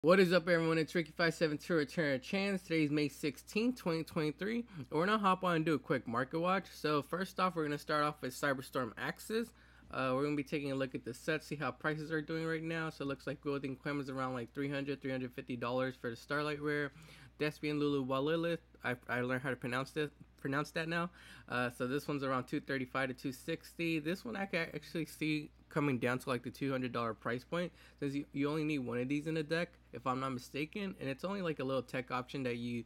What is up, everyone? It's Ricky572 returning a chance. Today's May 16th, 2023. We're gonna hop on and do a quick market watch. So first off, we're gonna start off with Cyberstorm Axis. We're gonna be taking a look at the set, see how prices are doing right now. So it looks like Golden Quem is around like $350 for the Starlight Rare. Despian Lulu Walilith. I learned how to pronounce that now. So this one's around 235 to 260. This one I can actually see coming down to like the $200 price point, since you only need one of these in a deck, if I'm not mistaken, and it's only like a little tech option that you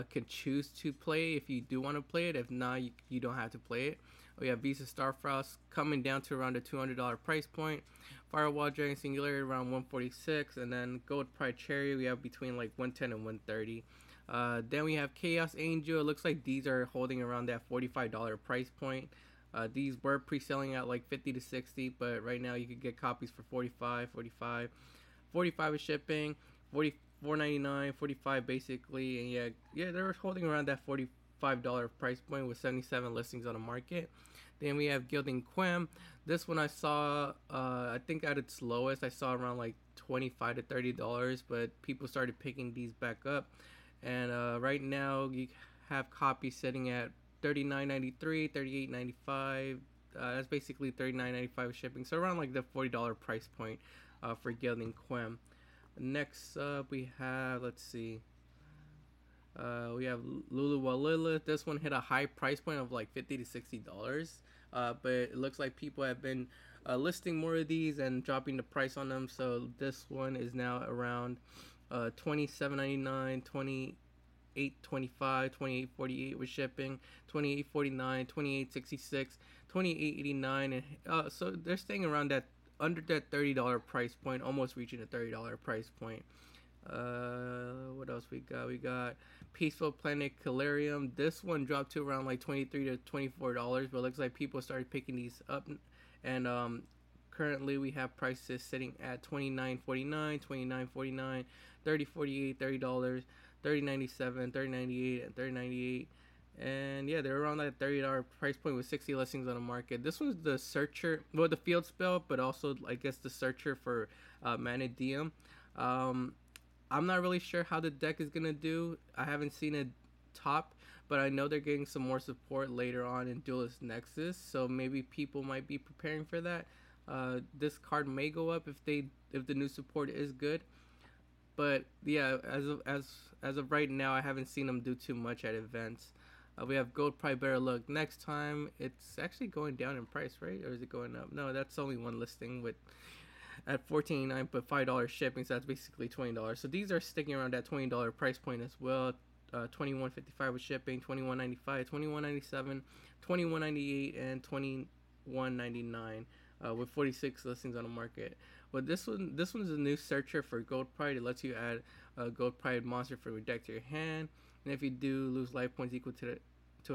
can choose to play if you do want to play it. If not, you don't have to play it. We have Visa Starfrost coming down to around a $200 price point. Firewall Dragon Singularity around 146, and then Gold Pride Cherry we have between like 110 and 130. Then we have Chaos Angel. It looks like these are holding around that $45 price point. These were pre-selling at like 50 to 60, but right now you could get copies for 45 is shipping, 44.99, 45 basically, and yeah, they're holding around that $45 price point with 77 listings on the market. Then we have Gilding Quem. This one I saw, I think at its lowest I saw around like $25 to $30, but people started picking these back up, and right now you have copies sitting at $39.93, $38.95. That's basically $39.95 shipping, so around like the $40 price point for Gilding Quem. Next up we have, let's see, we have Lulu Walilith. This one hit a high price point of like $50 to $60, but it looks like people have been listing more of these and dropping the price on them, so this one is now around $27.99, $28.25, $28.48 with shipping, $28.49, $28.66, $28.89, and so they're staying around that, under that $30 price point, almost reaching a $30 price point. What else we got? We got Peaceful Planet Calarium. This one dropped to around like $23 to $24, but it looks like people started picking these up, and currently we have prices sitting at $29.49, $29.49, $30.48, $30, $30.97, $30.98, and $30.98. And yeah, they're around that $30 price point with 60 listings on the market. This one's the searcher, well, the field spell, but also I guess the searcher for Mana Diem. I'm not really sure how the deck is gonna do. I haven't seen it top, but I know they're getting some more support later on in Duelist Nexus, so maybe people might be preparing for that. This card may go up if the new support is good, but yeah, as of right now, I haven't seen them do too much at events. We have Gold Pride Better Luck next time. It's actually going down in price, right? Or is it going up? No, that's only one listing with at $14.99, but $5 shipping, so that's basically $20. So these are sticking around that $20 price point as well. $21.55 with shipping, $21.95, $21.97, $21.98, and $21.99. With 46 listings on the market. But this one's a new searcher for Gold Pride. It lets you add a Gold Pride monster from your deck to your hand, and if you do, lose life points equal to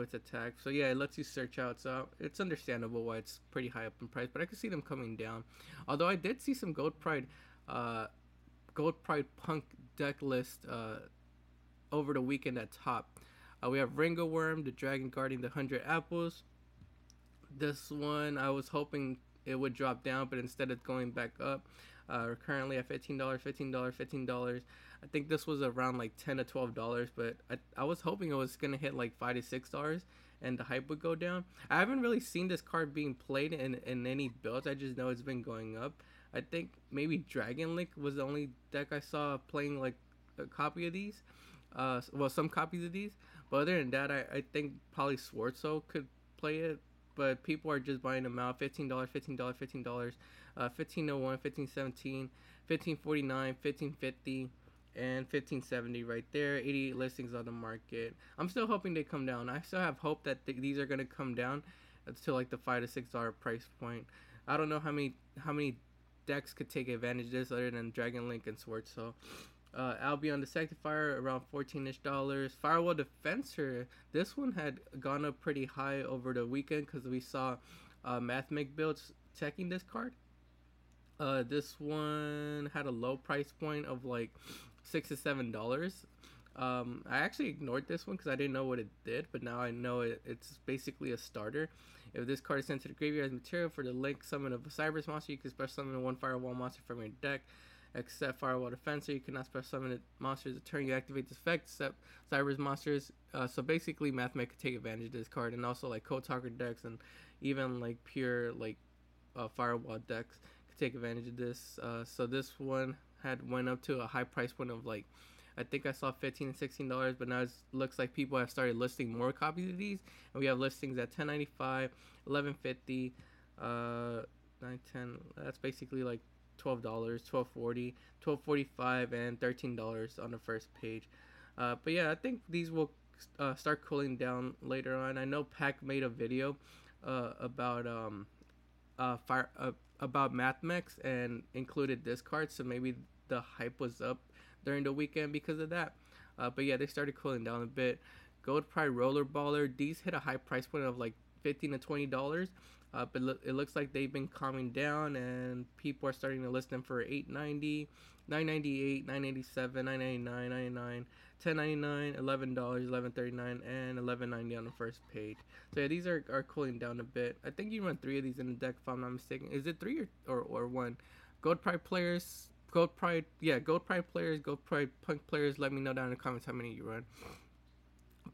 its attack. So yeah, it lets you search out. So it's understandable why it's pretty high up in price, but I could see them coming down. Although I did see some Gold Pride Punk deck list over the weekend at top. We have Ringo Worm, the Dragon guarding the 100 apples. This one I was hoping it would drop down, but instead of going back up, we're currently at $15, $15. I think this was around like $10 to $12, but I was hoping it was gonna hit like $5 to $6 and the hype would go down. I haven't really seen this card being played in any builds. I just know it's been going up. I think maybe Dragon Link was the only deck I saw playing like a copy of these. Well, some copies of these, but other than that, I think probably Swartso could play it, but people are just buying them out. $15, $15, $15, $15.01, $15.17, $15.49, $15.50, and $15.70 right there. 88 listings on the market. I'm still hoping they come down. I still have hope that these are gonna come down to like the $5 to $6 price point. I don't know how many decks could take advantage of this other than Dragon Link and Swartso. Albion Dissectifier around $14ish. Firewall Defensor, this one had gone up pretty high over the weekend because we saw Mathmic builds checking this card. This one had a low price point of like $6 to $7. I actually ignored this one because I didn't know what it did, but now I know it's basically a starter. If this card is sent to the graveyard as material for the link summon of a Cyberus monster, you can special summon one Firewall monster from your deck. Except Firewall Defensor, you cannot special summon the monsters the turn you activate this effect, except Cyber's monsters. So basically, Mathmech could take advantage of this card, and also like Code Talker decks and even like pure like Firewall decks could take advantage of this. So this one had went up to a high price point of like, I think I saw $15 and $16, but now it looks like people have started listing more copies of these, and we have listings at $10.95, $11.50, 9.10. That's basically like $12, $12.40, $12.45, and $13 on the first page. But yeah, I think these will start cooling down later on. I know Pac made a video about about Mathmex and included this card, so maybe the hype was up during the weekend because of that. But yeah, they started cooling down a bit. Gold Pride Rollerballer, these hit a high price point of like $15 to $20. But it looks like they've been calming down, and people are starting to list them for $8.90, $9.98, $9.87, $9.99, $9.99, $10.99, $11, $11.39, and $11.90 on the first page. So yeah, these are cooling down a bit. I think you run 3 of these in the deck if I'm not mistaken. Is it 3 or 1? Gold Pride players, Gold Pride players, Gold Pride Punk players, let me know down in the comments how many you run.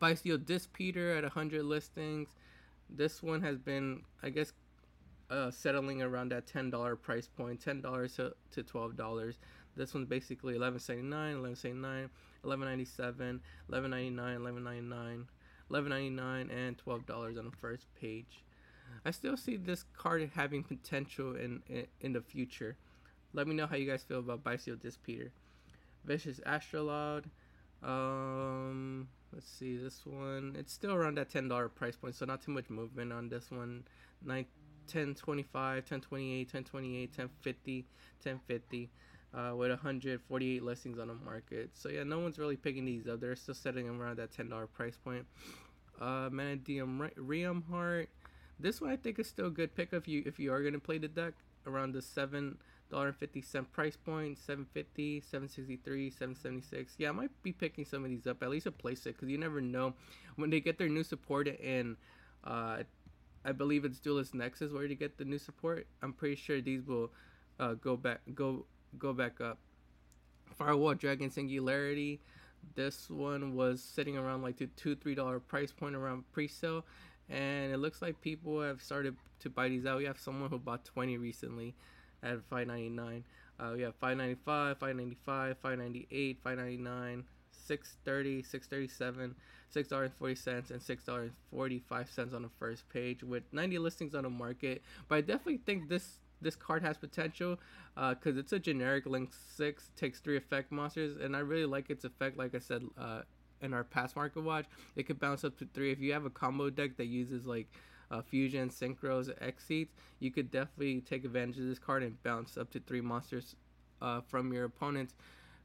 Bisteel Dispeter at 100 listings. This one has been, I guess, settling around that $10 price point, $10 to $12. This one's basically $11.79, $11.79, $11.97, $11.99, $11.99, $11.99, and $12 on the first page. I still see this card having potential in the future. Let me know how you guys feel about Bisteel Dispeter. Vicious Astrolaud. Let's see, this one, it's still around that $10 price point, so not too much movement on this one. 10.25, 10.28, 10.28, 10.50, 10.50, with 148 listings on the market. So yeah, no one's really picking these up. They're still setting them around that $10 price point. Manadium Ream Heart. This one I think is still a good pick if you are gonna play the deck around the $7.50 price point, $7.50, $7.63, $7.76. Yeah, I might be picking some of these up, at least a place it, because you never know when they get their new support in. I believe it's Duelist Nexus where to get the new support. I'm pretty sure these will go back up. Firewall Dragon Singularity. This one was sitting around like the $2-3 price point around pre-sale, and it looks like people have started to buy these out. We have someone who bought 20 recently at $5.99. We have $5.95, $5.95, $5.98, $5.99, $6.30, $6.37, $6.40, and $6.45 on the first page with 90 listings on the market. But I definitely think this card has potential because it's a generic Link 6, takes 3 effect monsters, and I really like its effect. Like I said in our past market watch, it could bounce up to 3. If you have a combo deck that uses like Fusion, Synchros, Exceeds, you could definitely take advantage of this card and bounce up to 3 monsters from your opponent's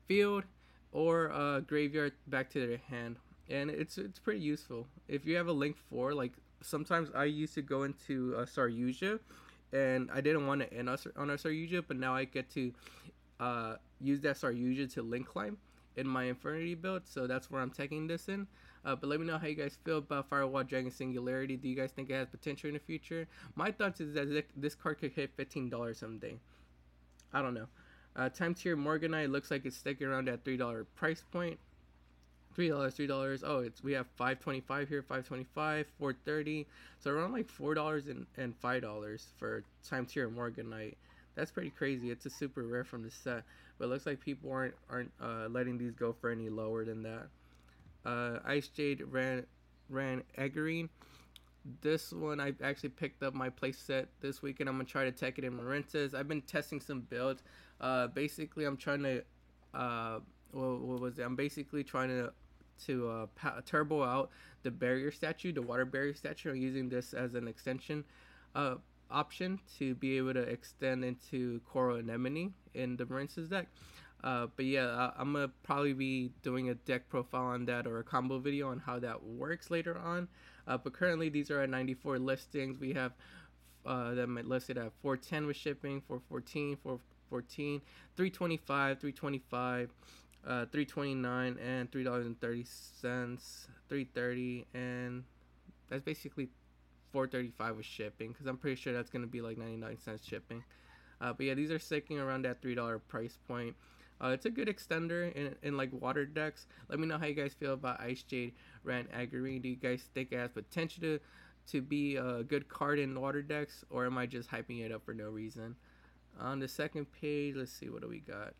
field or graveyard back to their hand. And it's pretty useful. If you have a Link 4, like sometimes I used to go into Saryuja, and I didn't want to end on our Saryuja, but now I get to use that Saryuja to Link climb in my Infernity build, so that's where I'm taking this in. But let me know how you guys feel about Firewall Dragon Singularity. Do you guys think it has potential in the future? My thoughts is that this card could hit $15 someday. I don't know. Time Tier Morganite looks like it's sticking around that $3 price point. $3. Oh, we have $5.25 here, $5.25, $4.30. So around like $4 and $5 for Time Tier Morganite. That's pretty crazy. It's a super rare from the set, but it looks like people aren't letting these go for any lower than that. Ice Jade Ran Egerine. This one I actually picked up my play set this weekend. I'm gonna try to tech it in Marentas. I've been testing some builds. Basically, I'm trying to what was it? I'm basically trying to turbo out the barrier statue, the water barrier statue. I'm using this as an extension option to be able to extend into Coral Anemone in the Marentas deck. But yeah, I'm gonna probably be doing a deck profile on that or a combo video on how that works later on. But currently these are at 94 listings. We have them listed at 410 with shipping, 414, 414, 325, 325, 329, and $3.30, 330, and that's basically $4.35 with shipping, because I'm pretty sure that's gonna be like 99 cents shipping. But yeah, these are sticking around that $3 price point. It's a good extender in like water decks. Let me know how you guys feel about Ice Jade Rant Agri. Do you guys think it has potential to be a good card in water decks, or am I just hyping it up for no reason? On the second page, let's see, what do we got?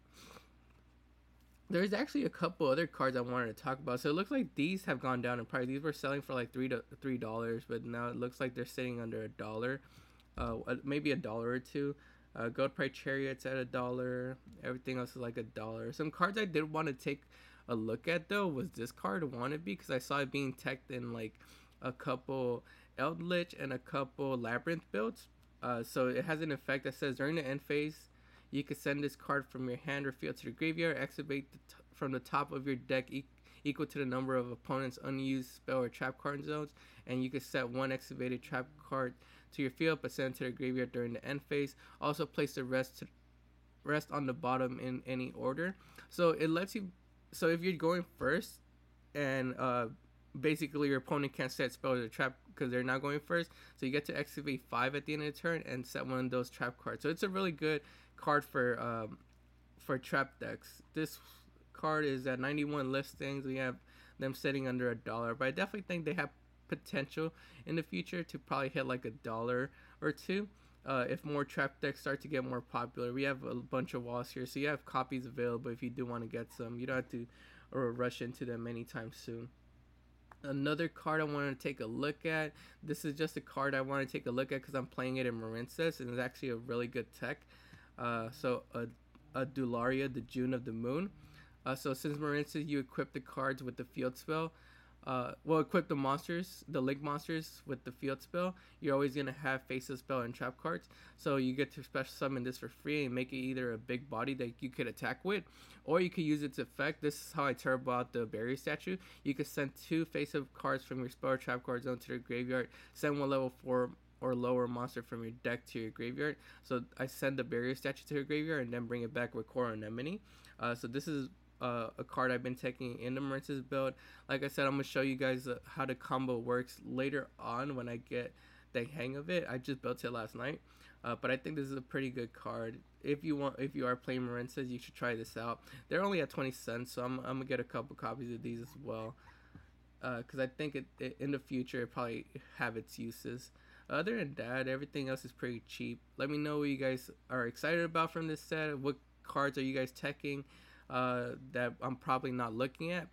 There's actually a couple other cards I wanted to talk about. So it looks like these have gone down in price. These were selling for like $3, but now it looks like they're sitting under $1, maybe $1 or two. Gold Price Chariots at $1. Everything else is like $1. Some cards I did want to take a look at though was this card, Wannabe, because I saw it being teched in like a couple Eldritch and a couple Labyrinth builds. So it has an effect that says during the end phase, you can send this card from your hand or field to the graveyard. Activate from the top of your deck equal to the number of opponents' unused spell or trap card zones, and you can set one activated trap card to your field, but send it to the graveyard during the end phase. Also, place the rest on the bottom in any order. So it lets you. So if you're going first, and basically your opponent can't set spells or trap because they're not going first, so you get to activate 5 at the end of the turn and set one of those trap cards. So it's a really good card for trap decks. This card is at 91 listings. We have them sitting under $1, but I definitely think they have potential in the future to probably hit like $1 or two. If more trap decks start to get more popular, we have a bunch of walls here, so you have copies available if you do want to get some. You don't have to rush into them anytime soon. Another card I want to take a look at. This is just a card I want to take a look at because I'm playing it in Marincess, and it's actually a really good tech. So a Dularia, the June of the Moon. So since Marincess, you equip the cards with the field spell. Equip the monsters, the link monsters with the field spell. You're always gonna have face of spell and trap cards, so you get to special summon this for free and make it either a big body that you could attack with, or you could use its effect. This is how I turbo out the barrier statue. You could send 2 face of cards from your spell or trap card zone to the graveyard. Send one level 4 or lower monster from your deck to your graveyard. So I send the barrier statue to your graveyard and then bring it back with Core Anemone. So this is a card I've been taking in the Marincess build. Like I said, I'm gonna show you guys how the combo works later on when I get the hang of it. I just built it last night, but I think this is a pretty good card. If you are playing Marincess, you should try this out. They're only at 20 cents, so I'm gonna get a couple copies of these as well, because I think it in the future it probably have its uses. Other than that, everything else is pretty cheap. Let me know what you guys are excited about from this set. What cards are you guys teching that I'm probably not looking at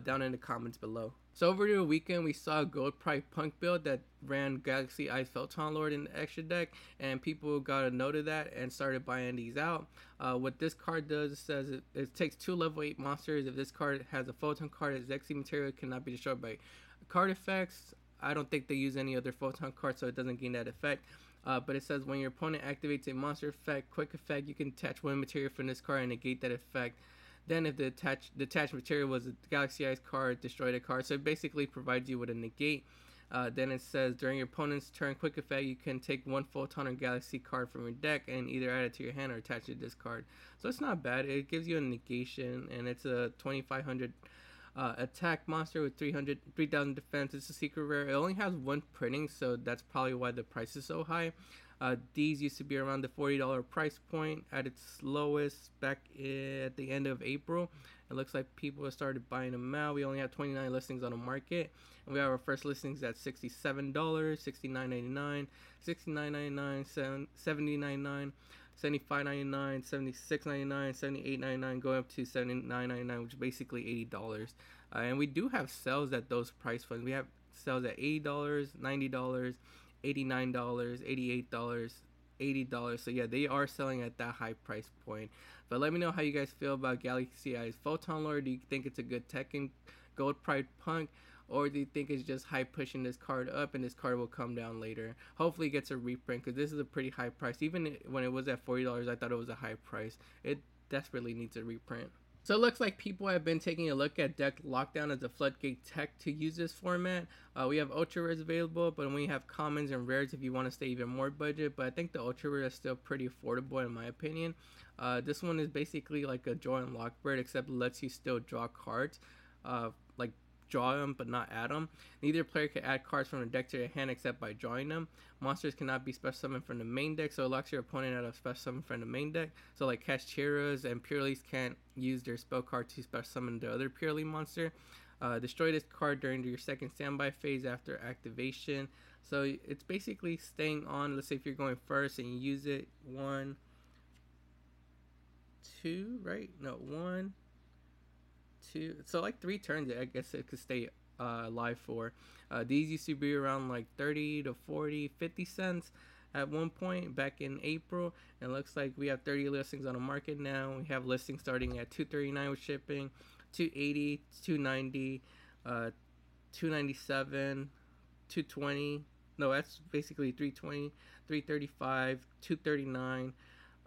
down in the comments below. So over the weekend, we saw a Gold Price Punk build that ran Galaxy Eyes Photon Lord in the extra deck, and people got a note of that and started buying these out. What this card does, says it takes 2 level 8 monsters. If this card has a Photon card, its Xe material cannot be destroyed by card effects. I don't think they use any other Photon cards, so it doesn't gain that effect. But it says when your opponent activates a monster effect, quick effect, you can attach 1 material from this card and negate that effect. Then if the attached material was a Galaxy Eyes card, destroy the card. So it basically provides you with a negate. Then it says during your opponent's turn, quick effect, you can take 1 Photon or Galaxy card from your deck and either add it to your hand or attach it to this card. So it's not bad. It gives you a negation, and it's a 2500 attack monster with 3000 defense. It's a secret rare. It only has 1 printing, so that's probably why the price is so high. These used to be around the $40 price point at its lowest back at the end of April. It looks like people have started buying them out. We only have 29 listings on the market, and we have our first listings at $67, $69.99, $69.99, $79.99, $75.99, $76.99, $78.99, going up to $79.99, which is basically $80. And we do have sales at those price points. We have sales at $80, $90, $89, $88, $80. So yeah, they are selling at that high price point. But let me know how you guys feel about Galaxy Eyes Photon Lord. Do you think it's a good tech in Gold Pride Punk, or do you think it's just hype pushing this card up and this card will come down later? Hopefully it gets a reprint, because this is a pretty high price. Even when it was at $40, I thought it was a high price. It desperately needs a reprint. So it looks like people have been taking a look at Deck Lockdown as a floodgate tech to use this format. We have ultra rares available, but we have commons and rares if you want to stay even more budget. But I think the ultra rare is still pretty affordable in my opinion. This one is basically like a Joy and Lockbird, except it lets you still draw cards, like draw them but not add them. Neither player can add cards from the deck to their hand except by drawing them. Monsters cannot be special summoned from the main deck, so it locks your opponent out of special summon from the main deck. So like Kashtira's and Pureleys can't use their spell card to special summon the other Pureley monster. Destroy this card during your second standby phase after activation. So it's basically staying on. Let's say if you're going first and you use it, 1, 2, right? No, 1, 2. So like 3 turns, I guess it could stay live for. These used to be around like 30 to 40, 50 cents at one point back in April. And it looks like we have 30 listings on the market now. We have listings starting at $2.39 with shipping, $2.80, $2.90, $2.97, $2.20. No, that's basically $3.20, $3.35, $2.39,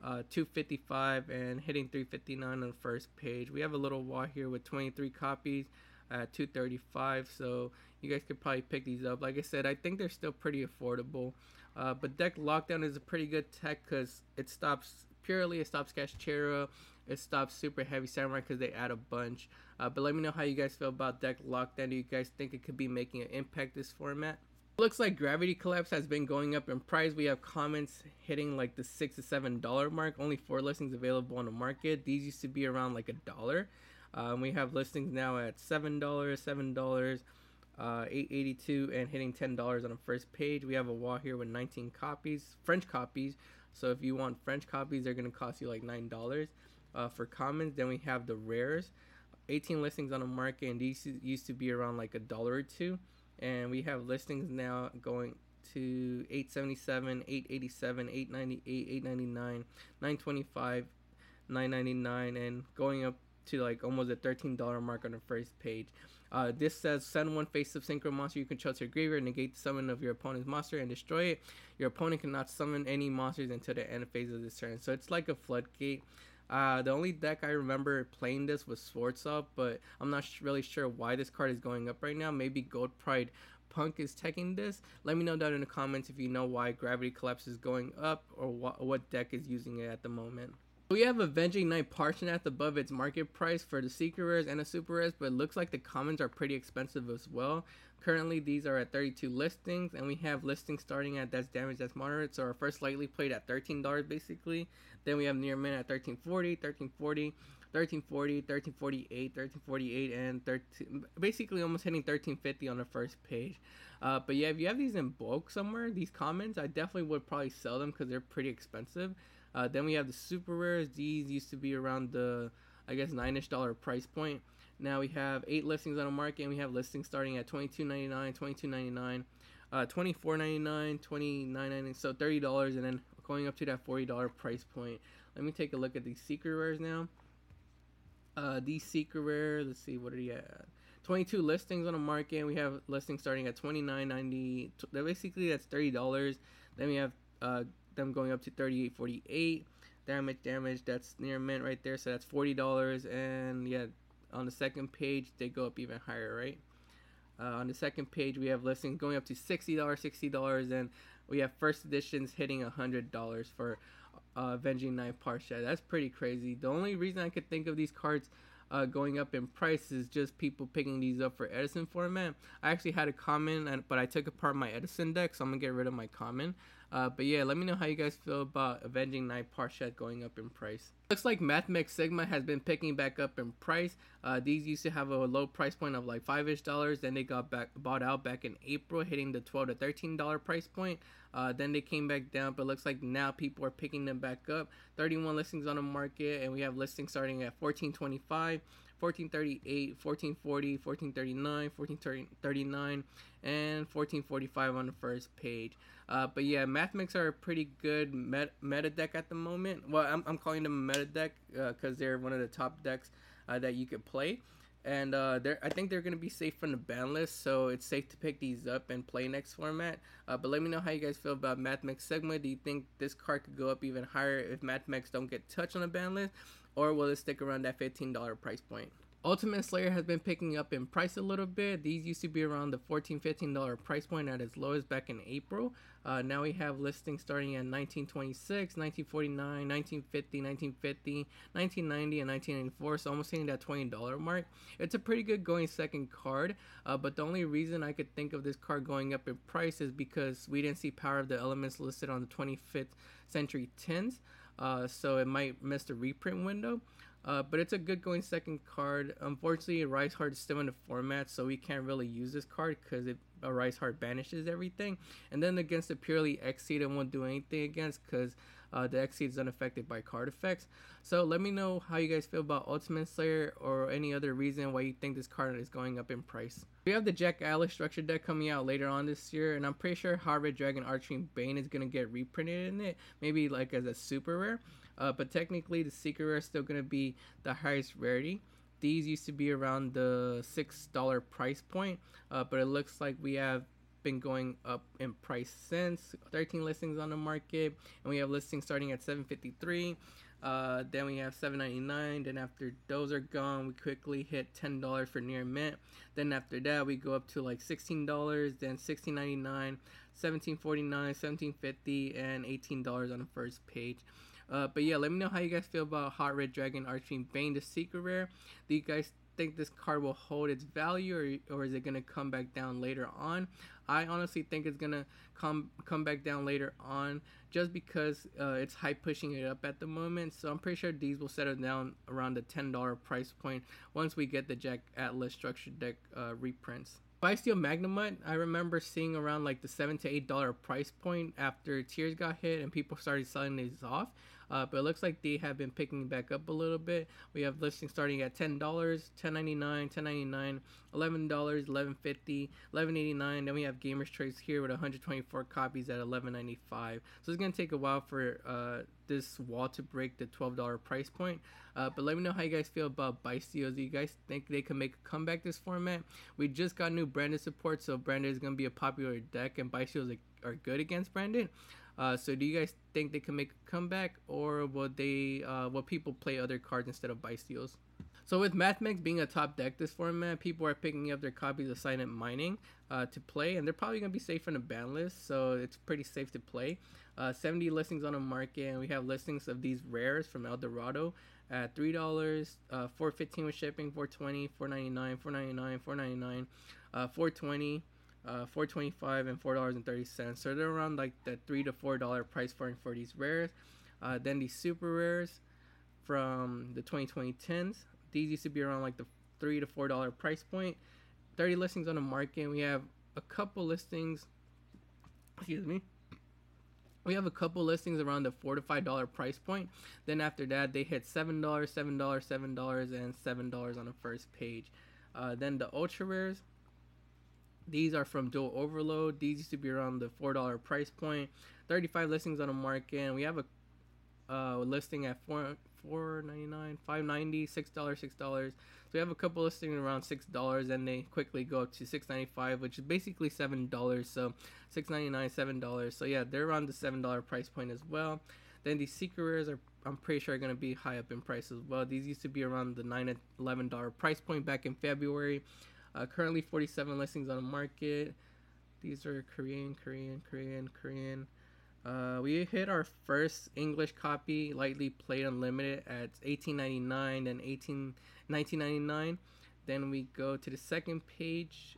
$2.55, and hitting $3.59 on the first page. We have a little wall here with 23 copies at $2.35, so you guys could probably pick these up. Like I said, I think they're still pretty affordable. But Deck Lockdown is a pretty good tech because it stops Purely, it stops Kashtira, it stops Super Heavy Samurai because they add a bunch. But let me know how you guys feel about Deck Lockdown. Do you guys think it could be making an impact this format? Looks like Gravity Collapse has been going up in price. We have comments hitting like the $6 to $7 mark. Only 4 listings available on the market. These used to be around like $1. We have listings now at $7, $7, $8.82, and hitting $10 on the first page. We have a wall here with 19 copies, French copies. So if you want French copies, they're gonna cost you like $9 for commons. Then we have the rares, 18 listings on the market, and these used to be around like $1 or $2. And we have listings now going to $8.77, $8.87, $8.98, $8.99, $9.25, $9.99, and going up to like almost a $13 mark on the first page. This says send one face-up synchro monster you control to your graveyard, negate the summon of your opponent's monster, and destroy it. Your opponent cannot summon any monsters until the end phase of this turn. So it's like a floodgate. The only deck I remember playing this was Swords Up, but I'm not really sure why this card is going up right now. Maybe Gold Pride Punk is teching this. Let me know down in the comments if you know why Gravity Collapse is going up or what deck is using it at the moment. We have Avenging Knight Parshneth above its market price for the secret rares and the super rares, but it looks like the commons are pretty expensive as well. Currently these are at 32 listings, and we have listings starting at That's Damage, That's Moderate. So our first lightly played at $13 basically. Then we have Near Mint at $13.40, $13.40, $13.40, $13.48, $13.48, and basically almost hitting $13.50 on the first page. But yeah, if you have these in bulk somewhere, these commons, I definitely would probably sell them because they're pretty expensive. Then we have the super rares. These used to be around the, I guess, $9-ish price point. Now we have 8 listings on the market, and we have listings starting at $22.99, $22.99, $24.99, $29.99, so $30, and then going up to that $40 price point. Let me take a look at these secret rares now. These secret rares, let's see, what are they at? 22 listings on the market, and we have listings starting at $29.90. Basically, that's $30. Then we have them going up to $38.48. Damage, that's Near Mint right there, so that's $40. And yeah, on the second page they go up even higher, right? On the second page we have listings going up to $60, and we have first editions hitting $100 for Avenging Knight Parshneth. That's pretty crazy. The only reason I could think of these cards going up in price is just people picking these up for Edison format. I actually had a common, but I took apart my Edison deck, so I'm gonna get rid of my common. But yeah, let me know how you guys feel about Avenging Knight Parshneth going up in price. Looks like Mathmech Sigma has been picking back up in price. These used to have a low price point of like $5-ish. Then they got bought out back in April, hitting the $12 to $13 price point. Then they came back down, but looks like now people are picking them back up. 31 listings on the market, and we have listings starting at $14.25, $14.38, $14.40, $14.39, $14.39, and $14.45 on the first page. But yeah, Mathmechs are a pretty good meta deck at the moment. Well, I'm calling them a meta deck because they're one of the top decks that you could play. And I think they're going to be safe from the ban list, so it's safe to pick these up and play next format. But let me know how you guys feel about Mathmech Sigma. Do you think this card could go up even higher if Mathmechs don't get touched on the ban list? Or will it stick around that $15 price point? Ultimate Slayer has been picking up in price a little bit. These used to be around the $14-15 price point at its lowest back in April. Now we have listings starting at 1926, 1949, 1950, 1950, 1990, and 1994. So almost hitting that $20 mark. It's a pretty good going second card. But the only reason I could think of this card going up in price is because we didn't see Power of the Elements listed on the 25th Century Tins. So it might miss the reprint window. But it's a good going second card. Unfortunately, Rise Hard is still in the format, so we can't really use this card because Rise Hard banishes everything. And then against the purely X Seed, it won't do anything against because the X Seed is unaffected by card effects. So let me know how you guys feel about Ultimate Slayer or any other reason why you think this card is going up in price. We have the Jack Atlas structure deck coming out later on this year, and I'm pretty sure Hot Red Dragon Arching Bane is going to get reprinted in it, maybe like as a super rare. But technically the secret rare is still going to be the highest rarity. These used to be around the $6 price point, but it looks like we have been going up in price since. 13 listings on the market, and we have listings starting at $7.53. Then we have $7.99. Then after those are gone, we quickly hit $10 for near mint. Then after that, we go up to like $16, then $16.99, $17.49, $17.50, and $18 on the first page. But yeah, let me know how you guys feel about Hot Red Dragon Arching Bane, the secret rare. Do you guys think this card will hold its value, or is it going to come back down later on? I honestly think it's going to come back down later on just because it's hype pushing it up at the moment. So I'm pretty sure these will settle down around the $10 price point once we get the Jack Atlas structure deck reprints. Steel Magnemite, I remember seeing around like the $7 to $8 price point after tiers got hit and people started selling these off. But it looks like they have been picking back up a little bit. We have listings starting at $10, $10.99, $10.99, $11, $11.50, $11.89. Then we have Gamers Choice here with 124 copies at $11.95. So it's gonna take a while for this wall to break the $12 price point. But let me know how you guys feel about Bystials. Do you guys think they can make a comeback this format? We just got new branded support, so branded is gonna be a popular deck, and Bystials are good against branded. So do you guys think they can make a comeback, or will people play other cards instead of Bystials? So with Mathmex being a top deck this format, people are picking up their copies of Silent Mining to play, and they're probably going to be safe from the ban list, so it's pretty safe to play. 70 listings on the market, and we have listings of these rares from El Dorado at $3, $4.15 with shipping, $4.20, $4.99, $4.99, $4.99, $4.20, $4.25, and $4.30. So they're around like the $3 to $4 price point for these rares. Then these super rares from the 2020 10s. These used to be around like the $3 to $4 price point. 30 listings on the market. We have a couple listings. Excuse me. We have a couple listings around the $4 to $5 price point. Then after that, they hit $7, $7, $7, and $7 on the first page. Then the ultra rares. These are from Dual Overload. These used to be around the $4 price point. 35 listings on the market, and we have a listing at $4.99, $5.90, $6. So we have a couple listings around $6, and they quickly go up to $6.95, which is basically $7. So $6.99, $7. So yeah, they're around the $7 price point as well. Then these secret rares I'm pretty sure are going to be high up in price as well. These used to be around the $9 to $11 price point back in February. Currently 47 listings on the market. These are Korean. We hit our first English copy, Lightly Played Unlimited, at $18.99 and $19.99. Then we go to the second page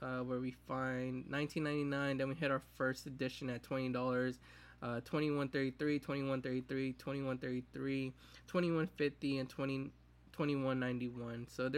where we find $19.99. Then we hit our first edition at $20. $21.33, $21.33, $21.33, $21.50, and $21.91. So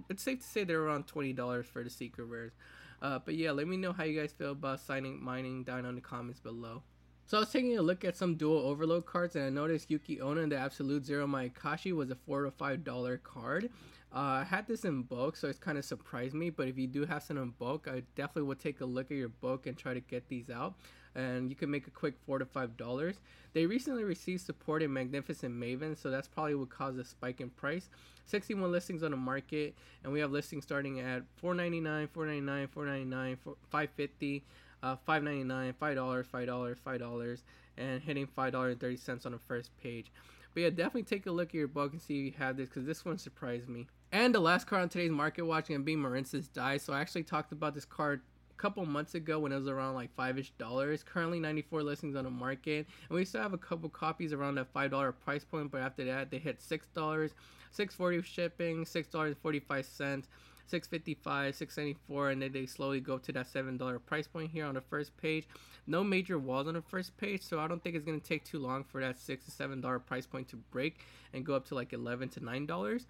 it's safe to say they're around $20 for the secret rares. But yeah, let me know how you guys feel about Silent Mining down in the comments below. So I was taking a look at some dual overload cards, and I noticed Yuki Onna and the Absolute Zero Maekashi was a $4 to $5 card. I had this in bulk, so it's kind of surprised me, but if you do have some in bulk, I definitely would take a look at your bulk and try to get these out, and you can make a quick $4 to $5. They recently received support in Magnificent Maven, so that's probably what caused a spike in price. 61 listings on the market, and we have listings starting at $4.99, $4.99, $4.99, $5.50, $5.99, $5, $5, $5, and hitting $5.30 on the first page. But yeah, definitely take a look at your bulk and see if you have this, because this one surprised me. And the last card on today's market watch going to be Marince's Die. So I actually talked about this card a couple months ago when it was around like $5-ish. Currently 94 listings on the market, and we still have a couple copies around that $5 price point, but after that they hit $6, $6.40 shipping, $6.45, $6.55, $6.74, and then they slowly go to that $7 price point here on the first page. No major walls on the first page, so I don't think it's going to take too long for that $6 to $7 price point to break and go up to like $11 to $9.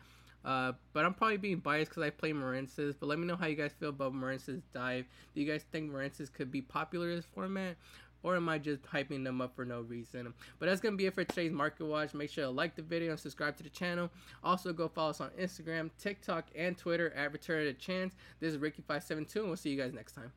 But I'm probably being biased because I play Marince's. But let me know how you guys feel about Marince's Dive. Do you guys think Marince's could be popular in this format? Or am I just hyping them up for no reason? But that's going to be it for today's Market Watch. Make sure to like the video and subscribe to the channel. Also, go follow us on Instagram, TikTok, and Twitter at Return of the Chance. This is Ricky572, and we'll see you guys next time.